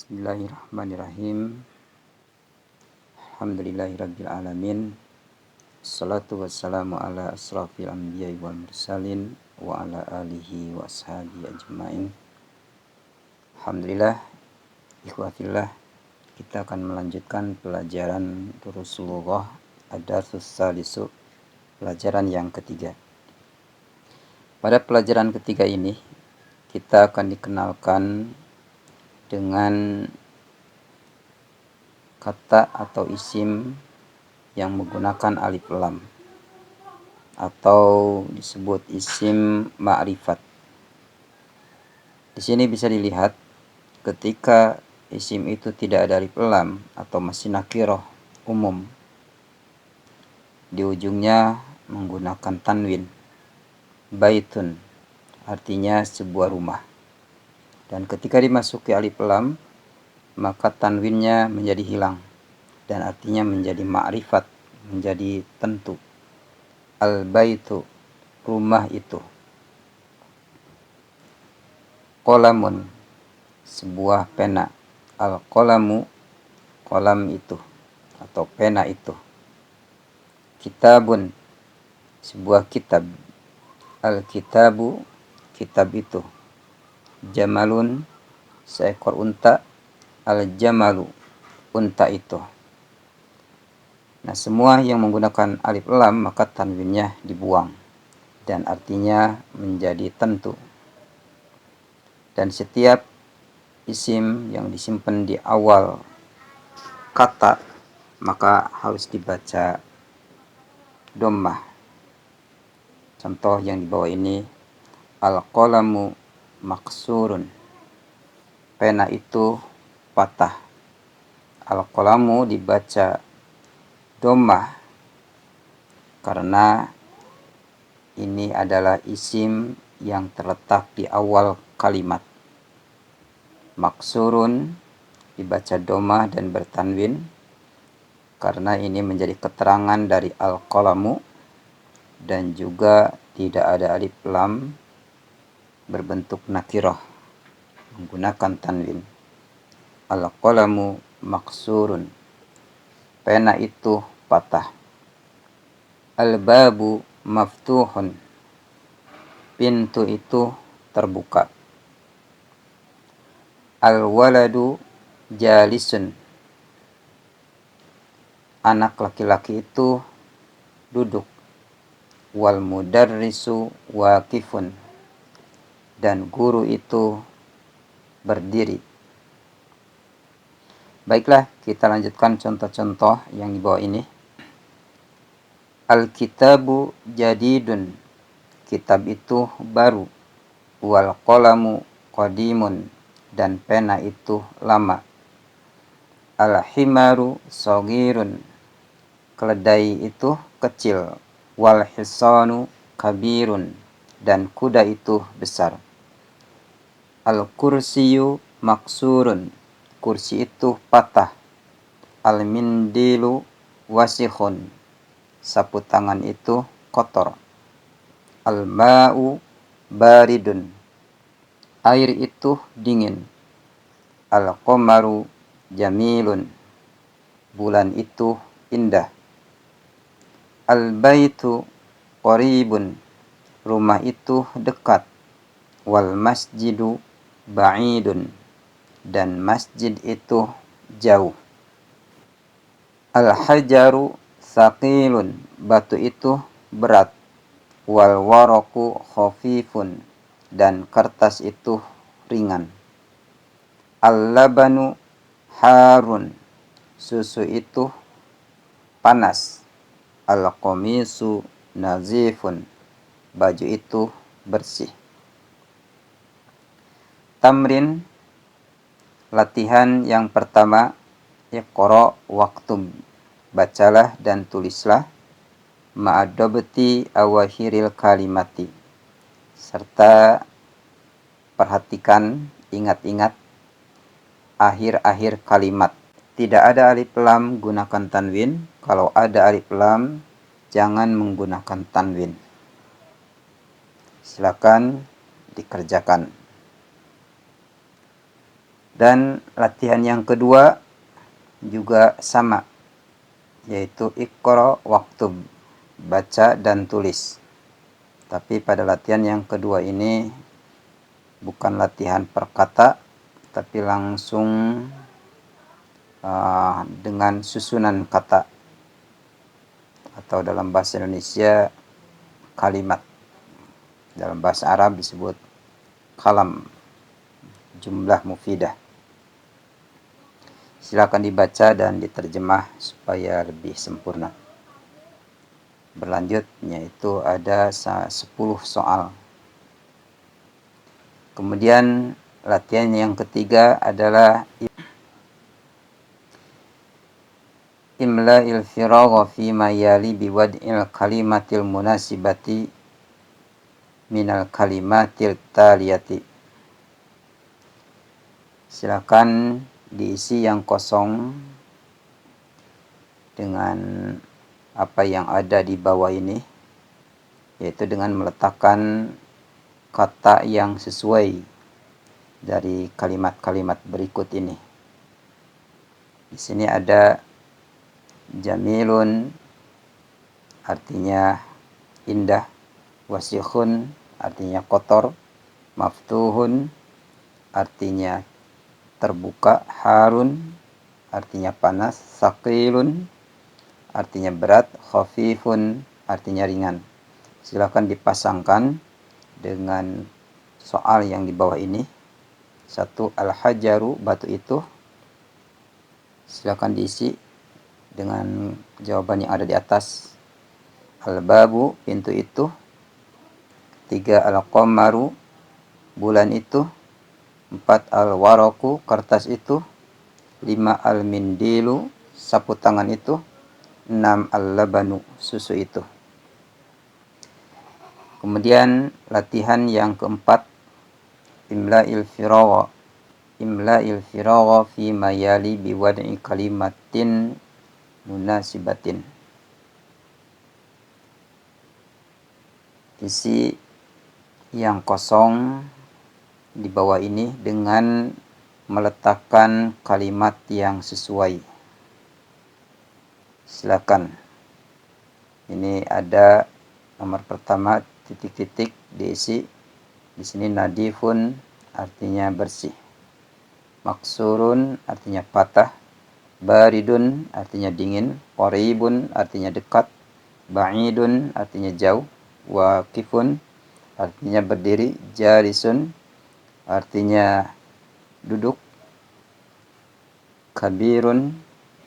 Bismillahirrahmanirrahim. Alhamdulillahirabbil alamin. Assalatu wassalamu ala asrafil anbiya'i wal mursalin wa ala alihi wa ashabihi ajmain. Alhamdulillah, ikhwatillah, kita akan melanjutkan pelajaran Rasulullah ad-darsus salisu, pelajaran yang ketiga. Pada pelajaran ketiga ini kita akan dikenalkan dengan kata atau isim yang menggunakan alif lam atau disebut isim ma'rifat. Di sini bisa dilihat ketika isim itu tidak ada alif lam atau masih nakirah umum, di ujungnya menggunakan tanwin. Baitun artinya sebuah rumah. Dan ketika dimasuki alif lam, maka tanwinnya menjadi hilang dan artinya menjadi ma'rifat, menjadi tentu. Al-baitu, rumah itu. Qalamun, sebuah pena. Al-qalamu, kolam itu atau pena itu. Kitabun, sebuah kitab. Al-kitabu, kitab itu. Jamalun, seekor unta. Al-jamalu, unta itu. Nah, semua yang menggunakan alif lam maka tanwinnya dibuang dan artinya menjadi tentu. Dan setiap isim yang disimpan di awal kata maka harus dibaca dhammah. Contoh yang di bawah ini, al-qalamu maksurun, pena itu patah. Al-qalamu dibaca dhammah karena ini adalah isim yang terletak di awal kalimat. Maksurun dibaca dhammah dan bertanwin karena ini menjadi keterangan dari al-qalamu dan juga tidak ada alif lam berbentuk nakirah menggunakan tanwin. Al-qalamu maksurun, pena itu patah. Al-babu maftuhun, pintu itu terbuka. Al-waladu jalisun, anak laki-laki itu duduk. Wal mudarrisu waqifun, dan guru itu berdiri. Baiklah, kita lanjutkan contoh-contoh yang di bawah ini. Al-kitabu jadidun, kitab itu baru. Wal qalamu qadimun, dan pena itu lama. Al-himaru shagirun, keledai itu kecil. Wal hisanu kabirun, dan kuda itu besar. Al-kursiyu maksurun, kursi itu patah. Al-mindilu wasikhun, sapu tangan itu kotor. Al-ma'u baridun, air itu dingin. Al-qamaru jamilun, bulan itu indah. Al-baitu qaribun, rumah itu dekat. Wal masjidu ba'idun, dan masjid itu jauh. Al-hajaru thaqilun, batu itu berat. Wal waraku khafifun, dan kertas itu ringan. Al-labanu harun, susu itu panas. Al-qamisu nazifun, baju itu bersih. Tamrin, latihan yang pertama. Iqra waktub, bacalah dan tulislah. Ma'adobti awahiril kalimati, serta perhatikan, ingat-ingat akhir-akhir kalimat. Tidak ada alif lam, gunakan tanwin. Kalau ada alif lam, jangan menggunakan tanwin. Silakan dikerjakan. Dan latihan yang kedua juga sama, yaitu Iqra waktub, baca dan tulis. Tapi pada latihan yang kedua ini bukan latihan per kata, tapi langsung dengan susunan kata, atau dalam bahasa Indonesia kalimat. Dalam bahasa Arab disebut kalam, jumlah mufidah. Silakan dibaca dan diterjemah supaya lebih sempurna. Berlanjut, yaitu ada 10 soal. Kemudian latihan yang ketiga adalah imla'il firagha fi ma yali biwad'il kalimatil munasibati minal kalimatil taliyati. Silakan diisi yang kosong dengan apa yang ada di bawah ini, yaitu dengan meletakkan kata yang sesuai dari kalimat-kalimat berikut ini. Di sini ada jamilun, artinya indah, wasikhun, artinya kotor, maftuhun, artinya terbuka, harun, artinya panas, saqilun, artinya berat, khafifun, artinya ringan. Silakan dipasangkan dengan soal yang di bawah ini. 1. Al-hajaru, batu itu. Silakan diisi dengan jawaban yang ada di atas. Al-babu, pintu itu. 3. Al-qamaru, bulan itu. 4. Al-waraku, kertas itu. 5. Al-mindilu, sapu tangan itu. 6. Al-labanu, susu itu. Kemudian latihan yang keempat, imla'il firagha. Imla'il firagha fi mayali biwad'i kalimatin munasibatin. Isi yang kosong di bawah ini dengan meletakkan kalimat yang sesuai. Silakan. Ini ada nomor pertama, titik-titik diisi. Di sini nadifun, artinya bersih. Maksurun, artinya patah. Baridun, artinya dingin. Qaribun, artinya dekat. Ba'idun, artinya jauh. Waqifun, artinya berdiri. Jalisun, artinya duduk. Kabirun,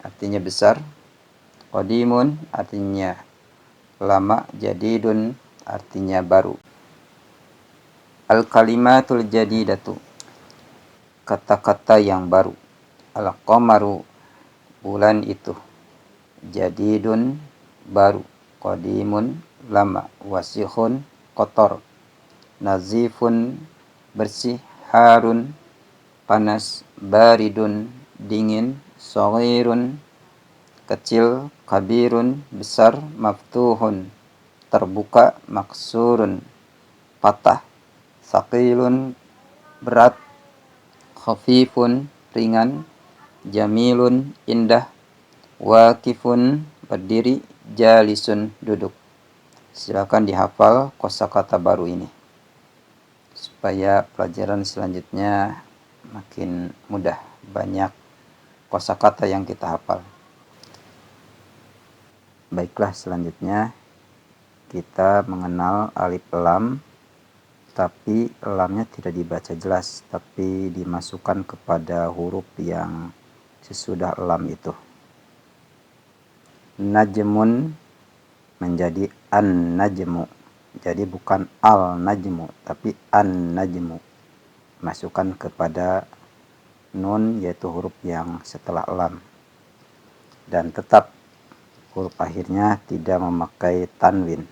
artinya besar. Qadimun, artinya lama. Jadidun, artinya baru. Al-kalimatul jadidatu, kata-kata yang baru. Al-qamaru, bulan itu. Jadidun, baru. Qadimun, lama. Wasikhun, kotor. Nazifun, bersih. Harun, panas. Baridun, dingin. Shaghirun, kecil. Kabirun, besar. Maftuhun, terbuka. Maksurun, patah. Saqilun, berat. Khafifun, ringan. Jamilun, indah. Waqifun, berdiri. Jalisun, duduk. Silakan dihafal kosakata baru ini supaya pelajaran selanjutnya makin mudah, banyak kosakata yang kita hafal. Baiklah, selanjutnya kita mengenal alif lam, tapi lamnya tidak dibaca jelas, tapi dimasukkan kepada huruf yang sesudah lam itu. Najmun menjadi an-najmu. Jadi bukan al-najmu, tapi an-najmu. Masukkan kepada nun, yaitu huruf yang setelah lam. Dan tetap huruf akhirnya tidak memakai tanwin.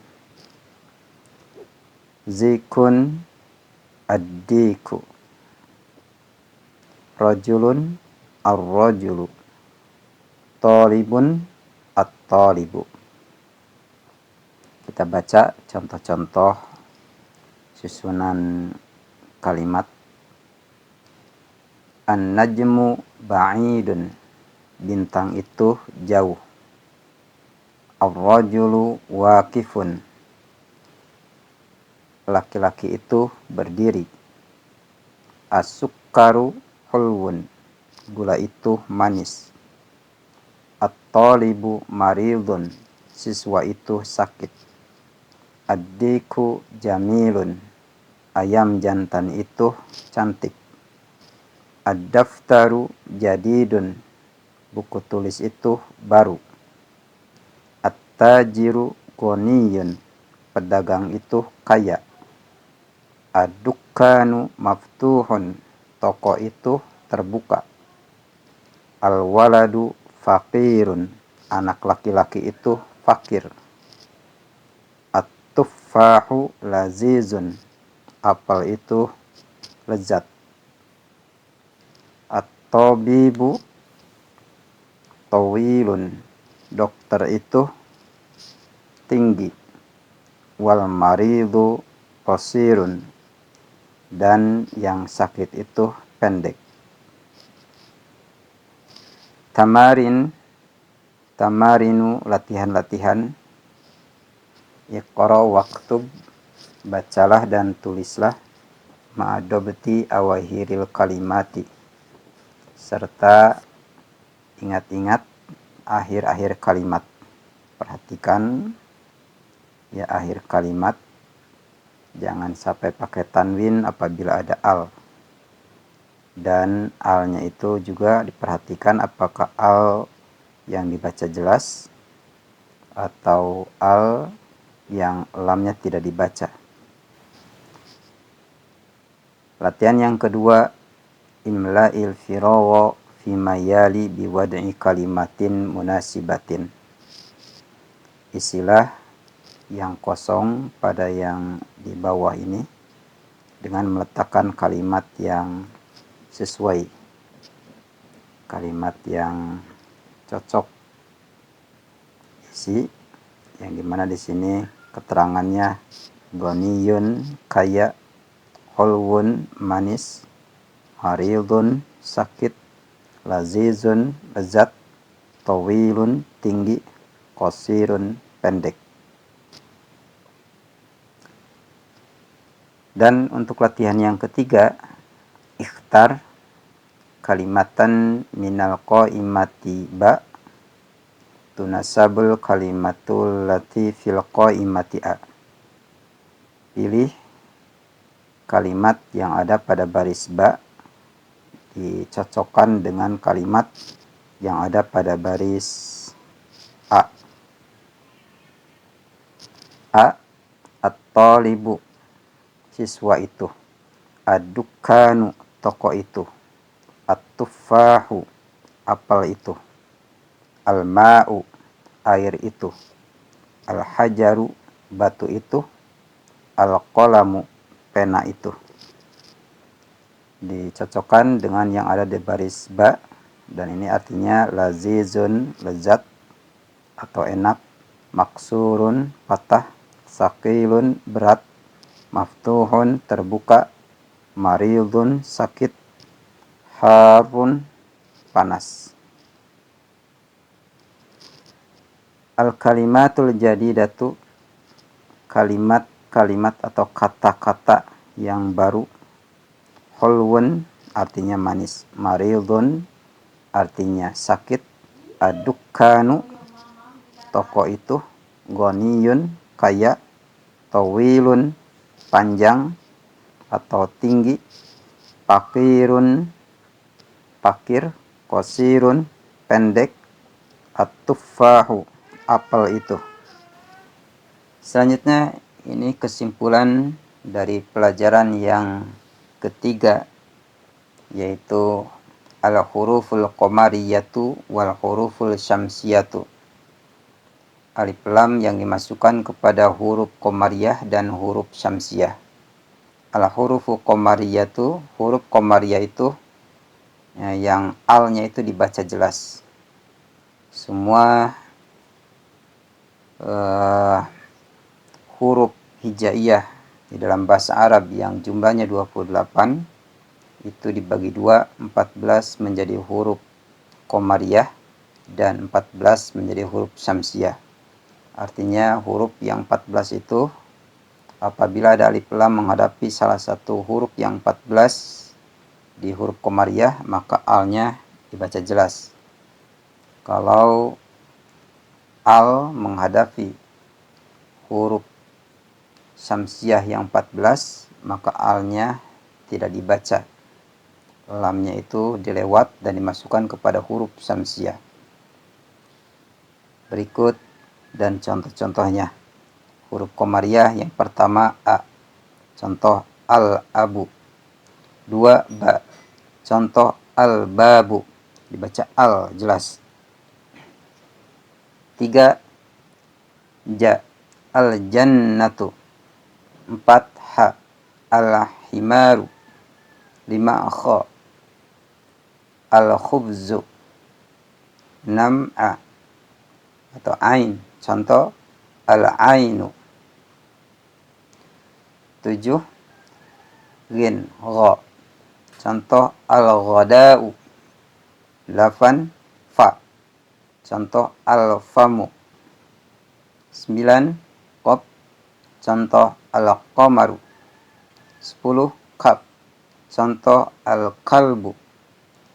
Zikun, ad-diku. Rajulun, ar-rajulu. Talibun, at-talibu. Kita baca contoh-contoh susunan kalimat. An-najmu ba'idun, bintang itu jauh. Ar-rajulu waqifun, laki-laki itu berdiri. As-sukkaru hulwun, gula itu manis. At-talibu maridun, siswa itu sakit. Ad-diku jamilun, ayam jantan itu cantik. Ad-daftaru jadidun, buku tulis itu baru. At-tajiru ghaniyun, pedagang itu kaya. Ad-dukkanu maftuhun, toko itu terbuka. Al-waladu faqirun, anak laki-laki itu fakir. At-tuffahu lazizun, apel itu lezat. At-tabibu tawilun, dokter itu tinggi. Wal maridu qasirun, dan yang sakit itu pendek. Tamarinu, latihan-latihan. Iqra waktub, bacalah dan tulislah. Ma'adobti awahiril kalimati, serta ingat-ingat akhir-akhir kalimat. Perhatikan ya akhir kalimat, jangan sampai pakai tanwin apabila ada al. Dan alnya itu juga diperhatikan apakah al yang dibaca jelas atau al yang lamnya tidak dibaca. Latihan yang kedua, imla'il firawa fi mayali biwad'i kalimatin munasibatin. Isilah yang kosong pada yang di bawah ini dengan meletakkan kalimat yang sesuai, kalimat yang cocok isi, yang dimana di sini keterangannya ghaniyun kaya, hulwun manis, maridun sakit, lazizun lezat, tawilun tinggi, qasirun pendek. Dan untuk latihan yang ketiga, ikhtar kalimatan minal qaimati ba tunasabul kalimatul lati fil qaimati a. Pilih kalimat yang ada pada baris ba, dicocokkan dengan kalimat yang ada pada baris a. At-talibu, siswa itu. Ad-dukkanu, toko itu. At-tuffahu, apel itu. Al-ma'u, air itu. Al-hajaru, batu itu. Al-qalamu, pena itu. Dicocokkan dengan yang ada di baris ba, dan ini artinya lazizun, lezat atau enak. Maksurun, patah. Sakilun, berat. Maftuhun, terbuka. Maridun, sakit. Harun, panas. Al-kalimatul jadidatu, kalimat-kalimat atau kata-kata yang baru. Hulwun, artinya manis. Maridun, artinya sakit. Ad-dukkanu, toko itu. Ghaniyun, kaya. Tawilun, panjang atau tinggi. Fakirun, fakir. Qasirun, pendek. At-tuffahu, apel itu. Selanjutnya ini kesimpulan dari pelajaran yang ketiga, yaitu al-huruful qamariyatu wal huruful syamsiyatu. Alif lam yang dimasukkan kepada huruf qamariyah dan huruf syamsiyah. Al-hurufu qamariyatu, huruf qamariyah itu yang alnya itu dibaca jelas. Semua huruf hijaiyah di dalam bahasa Arab yang jumlahnya 28 itu dibagi dua, 14 menjadi huruf Qomariyah dan 14 menjadi huruf Syamsiyah. Artinya huruf yang 14 itu apabila ada alif lam menghadapi salah satu huruf yang 14 di huruf Qomariyah, maka alnya dibaca jelas. Kalau al menghadapi huruf Syamsiyah yang 14, maka alnya tidak dibaca. Lamnya itu dilewat dan dimasukkan kepada huruf Syamsiyah. Berikut dan contoh-contohnya. Huruf Qomariyah yang pertama A. Contoh al-abu. 2 ba. Contoh al-babu. Dibaca al jelas. 3 ja. Al-jannatu. 4 ha. Al-himaru. 5 kha. Al-khubzu. 6 a atau ain. Contoh al-ainu. 7 ghin gha. Contoh al-ghada'u. 8 fa. Contoh al-famu. 9 qaf. Contoh al-qamaru. 10 qaf. Contoh al-qalbu.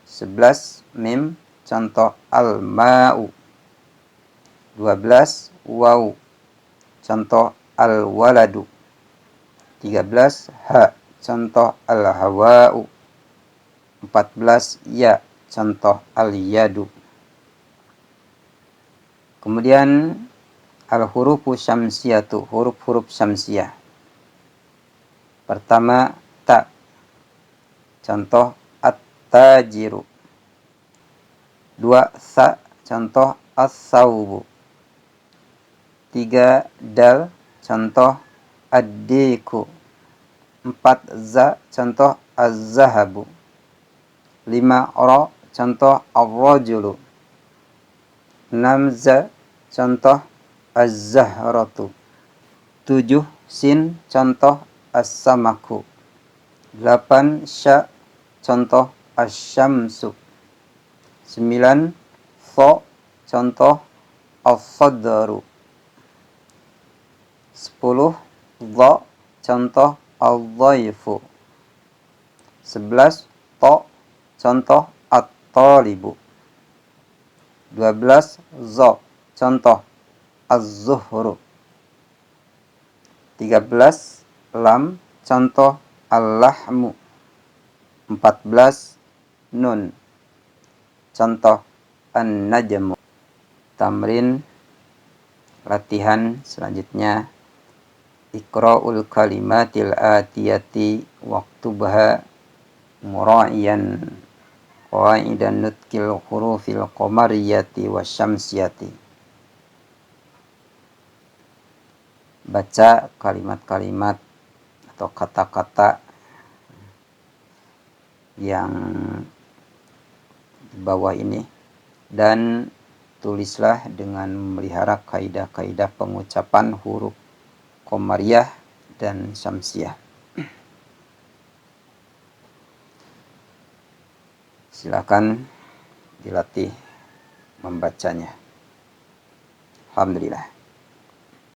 11 mim. Contoh al-ma'u. 12 waw. Contoh al-waladu. 13 ha. Contoh al-hawa'u. 14 ya. Contoh al-yadu. Kemudian al-hurufu syamsiyatu, huruf-huruf syamsiyah. Pertama ta. Contoh at-tajiru. 2 sa. Contoh as-sawbu. 3 dal. Contoh ad-diku. 4 za. Contoh az-zahabu. 5 ra. Contoh ar-rajulu. 6 za. Contoh az-zahratu. 7 sin. Contoh as-samaku. 8 sya. Contoh asy-syamsu. 9 tha. Contoh as-sadru. 10 dha. Contoh al-dhaifu. 11 ta. Contoh at-talibu. 12 za. Contoh az-zuhru. 13 lam. Contoh al-lahmu. 14 nun. Contoh an-najmu. Tamrin latihan selanjutnya. Iqra'ul kalimatil atiyati waktubha mura'iyan qaidan nutkil hurufil qomariyati wasyamsiyati. Baca kalimat-kalimat atau kata-kata yang di bawah ini dan tulislah dengan memelihara kaidah-kaidah pengucapan huruf Qomariyah dan Syamsiyah. Silakan dilatih membacanya. Alhamdulillah.